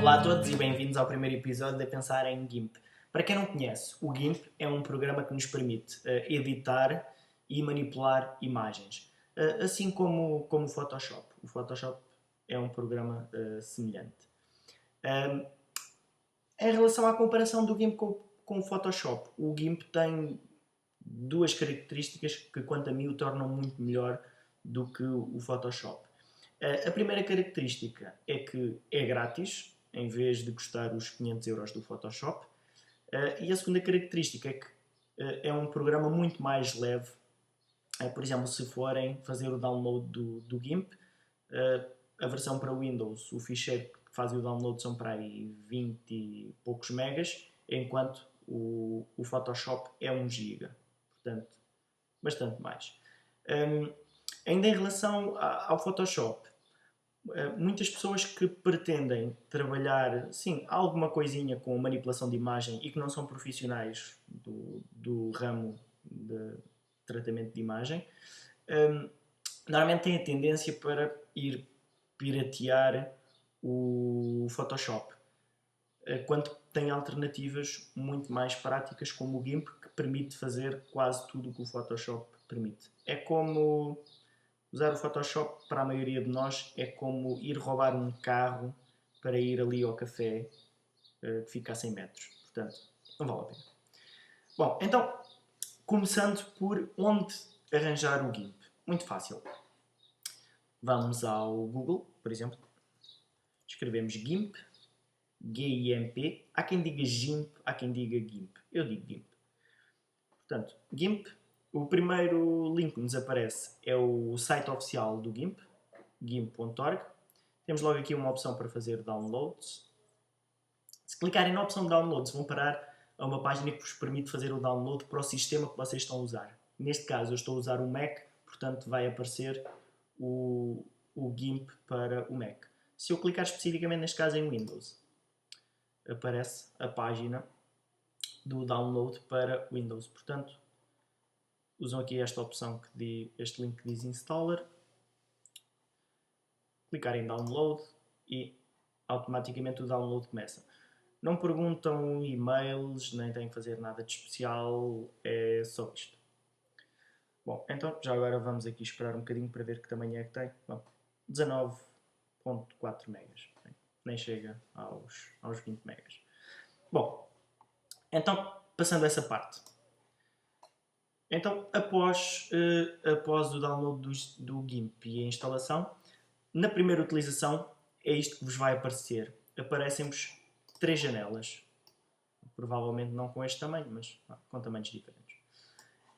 Olá a todos e bem-vindos ao primeiro episódio de Pensar em GIMP. Para quem não conhece, o GIMP é um programa que nos permite editar e manipular imagens, assim como o Photoshop. O Photoshop é um programa semelhante. Em relação à comparação do GIMP com o Photoshop, o GIMP tem duas características que, quanto a mim, o tornam muito melhor do que o Photoshop. A primeira característica é que é grátis, em vez de custar os 500 euros do Photoshop. E a segunda característica é que é um programa muito mais leve. Por exemplo, se forem fazer o download do GIMP, a versão para Windows, o ficheiro que faz o download são para aí 20 e poucos megas, enquanto o Photoshop é 1 GB. Portanto, bastante mais. Ainda em relação ao Photoshop, muitas pessoas que pretendem trabalhar, sim, alguma coisinha com manipulação de imagem e que não são profissionais do ramo de tratamento de imagem, normalmente têm a tendência para ir piratear o Photoshop, quando tem alternativas muito mais práticas como o GIMP, que permite fazer quase tudo o que o Photoshop permite. É como usar o Photoshop, para a maioria de nós, é como ir roubar um carro para ir ali ao café que fica a 100 metros. Portanto, não vale a pena. Bom, então, começando por onde arranjar o GIMP. Muito fácil. Vamos ao Google, por exemplo. Escrevemos GIMP, G-I-M-P. Há quem diga GIMP, há quem diga GIMP. Eu digo GIMP. Portanto, GIMP, o primeiro link que nos aparece é o site oficial do GIMP, gimp.org. Temos logo aqui uma opção para fazer downloads. Se clicarem na opção de downloads, vão parar a uma página que vos permite fazer o download para o sistema que vocês estão a usar. Neste caso, eu estou a usar o Mac, portanto vai aparecer o GIMP para o Mac. Se eu clicar especificamente, neste caso, em Windows, aparece a página do download para Windows. Portanto, usam aqui esta opção, este link que diz Installer, clicar em Download e automaticamente o download começa. Não perguntam e-mails, nem têm que fazer nada de especial, é só isto. Bom, então já agora vamos aqui esperar um bocadinho para ver que tamanho é que tem. Bom, 19.4 megas, nem chega aos 20 megas. Bom, então passando essa parte. Então, após o download do GIMP e a instalação, na primeira utilização é isto que vos vai aparecer. Aparecem-vos 3 janelas. Provavelmente não com este tamanho, mas com tamanhos diferentes.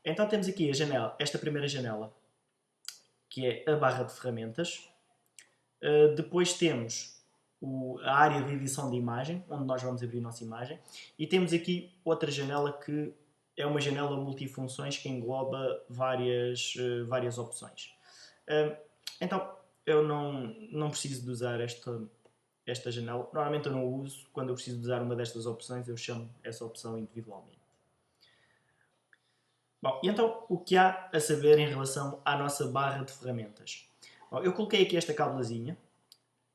Então temos aqui esta primeira janela, que é a barra de ferramentas. Depois temos a área de edição de imagem, onde nós vamos abrir a nossa imagem. E temos aqui outra janela que é uma janela multifunções que engloba várias opções. Então, eu não preciso de usar esta janela. Normalmente eu não uso. Quando eu preciso de usar uma destas opções, eu chamo essa opção individualmente. Bom, e então, o que há a saber em relação à nossa barra de ferramentas? Bom, eu coloquei aqui esta cabelazinha.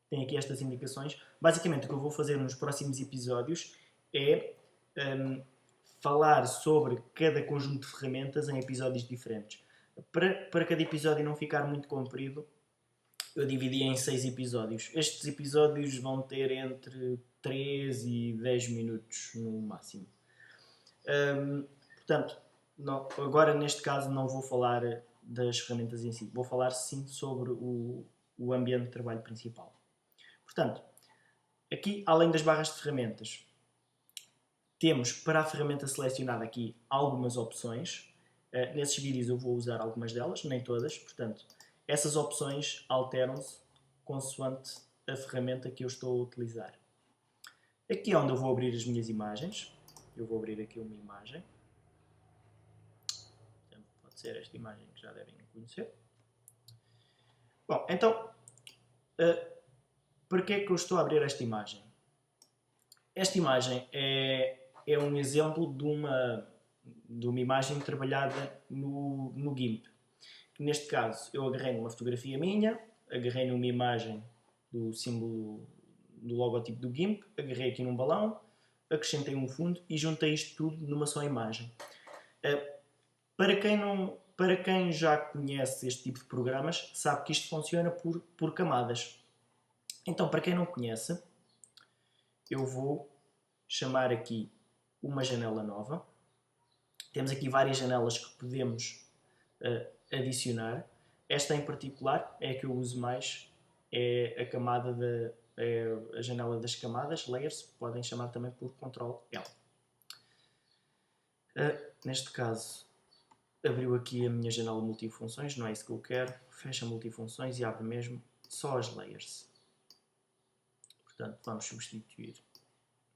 Tem aqui estas indicações. Basicamente, o que eu vou fazer nos próximos episódios é falar sobre cada conjunto de ferramentas em episódios diferentes. Para cada episódio não ficar muito comprido, eu dividi em 6 episódios. Estes episódios vão ter entre 3 e 10 minutos no máximo. Portanto, agora neste caso não vou falar das ferramentas em si. Vou falar sim sobre o ambiente de trabalho principal. Portanto, aqui, além das barras de ferramentas, temos para a ferramenta selecionada aqui algumas opções. Nesses vídeos eu vou usar algumas delas, nem todas. Portanto, essas opções alteram-se consoante a ferramenta que eu estou a utilizar. Aqui é onde eu vou abrir as minhas imagens. Eu vou abrir aqui uma imagem. Pode ser esta imagem que já devem conhecer. Bom, então, para que é que eu estou a abrir esta imagem? Esta imagem é um exemplo de uma imagem trabalhada no GIMP. Neste caso, eu agarrei numa fotografia minha, agarrei numa imagem do símbolo do logotipo do GIMP, agarrei aqui num balão, acrescentei um fundo e juntei isto tudo numa só imagem. Para quem já conhece este tipo de programas, sabe que isto funciona por camadas. Então, para quem não conhece, eu vou chamar aqui uma janela nova. Temos aqui várias janelas que podemos adicionar. Esta em particular é a que eu uso mais, é a janela das camadas, layers, podem chamar também por Ctrl L. Neste caso, abriu aqui a minha janela multifunções, não é isso que eu quero, fecha multifunções e abre mesmo só as layers. Portanto, vamos substituir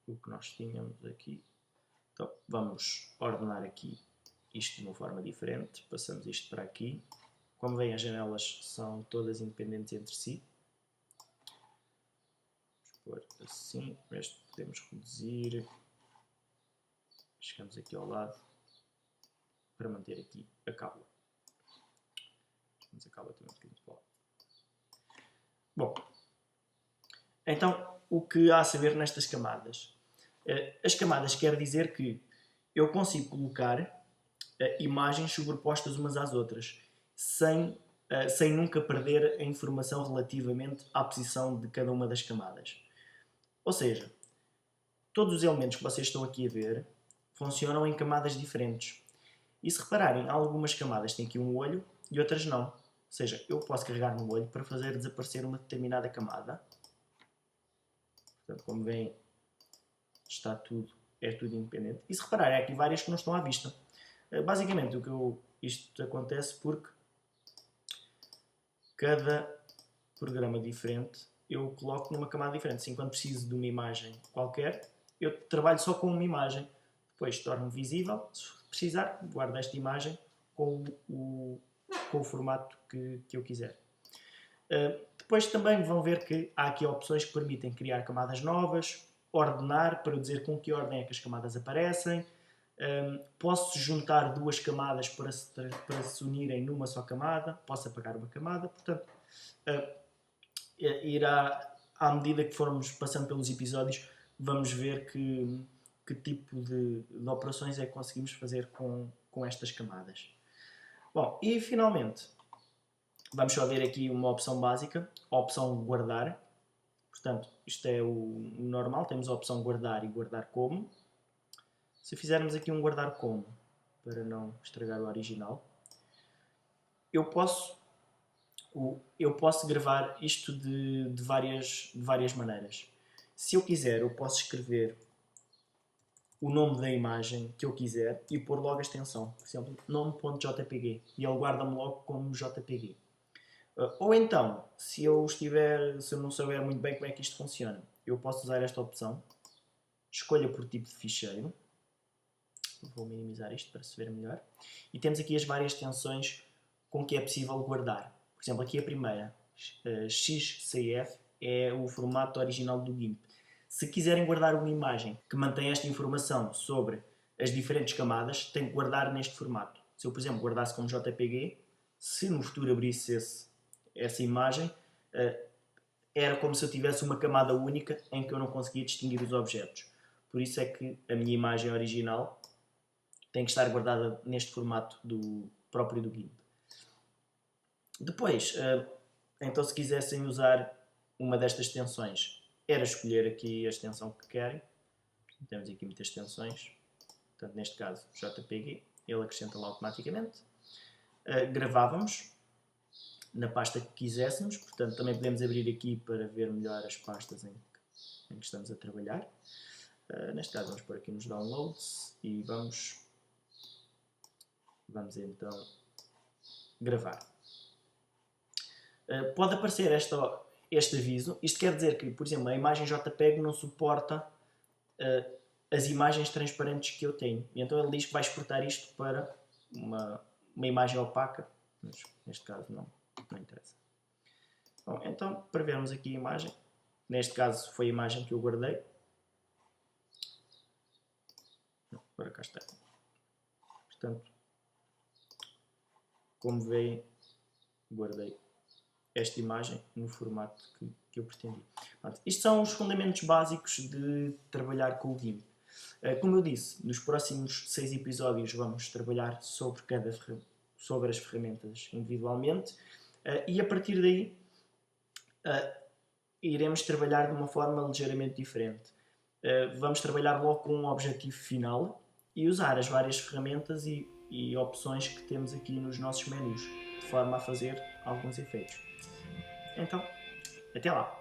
o que nós tínhamos aqui. Então, vamos ordenar aqui isto de uma forma diferente, passamos isto para aqui. Como veem, as janelas são todas independentes entre si. Vamos pôr assim, este podemos reduzir. Chegamos aqui ao lado para manter aqui a cábula. Vamos a cábula também um bocadinho para o lado. Bom, então o que há a saber nestas camadas? As camadas quer dizer que eu consigo colocar imagens sobrepostas umas às outras, sem nunca perder a informação relativamente à posição de cada uma das camadas. Ou seja, todos os elementos que vocês estão aqui a ver funcionam em camadas diferentes. E se repararem, algumas camadas têm aqui um olho e outras não. Ou seja, eu posso carregar no olho para fazer desaparecer uma determinada camada. Portanto, como veem, é tudo independente. E se repararem, há aqui várias que não estão à vista. Basicamente, isto acontece porque cada programa diferente eu coloco numa camada diferente. Assim, quando preciso de uma imagem qualquer, eu trabalho só com uma imagem. Depois torno visível. Se precisar, guardo esta imagem com o formato que eu quiser. Depois também vão ver que há aqui opções que permitem criar camadas novas, ordenar para dizer com que ordem é que as camadas aparecem. Posso juntar duas camadas para se unirem numa só camada, posso apagar uma camada, portanto, à medida que formos passando pelos episódios, vamos ver que tipo de operações é que conseguimos fazer com estas camadas. Bom, e finalmente, vamos só ver aqui uma opção básica, a opção guardar. Portanto, isto é o normal, temos a opção guardar e guardar como. Se fizermos aqui um guardar como, para não estragar o original, eu posso gravar isto de várias maneiras. Se eu quiser, eu posso escrever o nome da imagem que eu quiser e pôr logo a extensão. Por exemplo, nome.jpg. E ele guarda-me logo como JPG. Ou então, se eu não souber muito bem como é que isto funciona, eu posso usar esta opção. Escolha por tipo de ficheiro. Vou minimizar isto para se ver melhor. E temos aqui as várias extensões com que é possível guardar. Por exemplo, aqui a primeira, XCF, é o formato original do GIMP. Se quiserem guardar uma imagem que mantém esta informação sobre as diferentes camadas, tem que guardar neste formato. Se eu, por exemplo, guardasse como JPG, se no futuro abrisse essa imagem, era como se eu tivesse uma camada única em que eu não conseguia distinguir os objetos. Por isso é que a minha imagem original tem que estar guardada neste formato próprio do GIMP. Depois, então se quisessem usar uma destas extensões, era escolher aqui a extensão que querem. Temos aqui muitas extensões. Portanto, neste caso, JPG, ele acrescenta lá automaticamente. Gravávamos na pasta que quiséssemos, portanto também podemos abrir aqui para ver melhor as pastas em que estamos a trabalhar. Neste caso vamos pôr aqui nos downloads e vamos então gravar. Pode aparecer este aviso. Isto quer dizer que, por exemplo, a imagem JPEG não suporta as imagens transparentes que eu tenho. E então ele diz que vai exportar isto para uma imagem opaca, mas neste caso não interessa. Bom, então, para vermos aqui a imagem, neste caso foi a imagem que eu guardei. Agora cá está. Portanto, como veem, guardei esta imagem no formato que eu pretendi. Pronto, isto são os fundamentos básicos de trabalhar com o GIMP. Como eu disse, nos próximos 6 episódios vamos trabalhar sobre as ferramentas individualmente e a partir daí iremos trabalhar de uma forma ligeiramente diferente. Vamos trabalhar logo com um objetivo final e usar as várias ferramentas e opções que temos aqui nos nossos menus, de forma a fazer alguns efeitos. Então, até lá!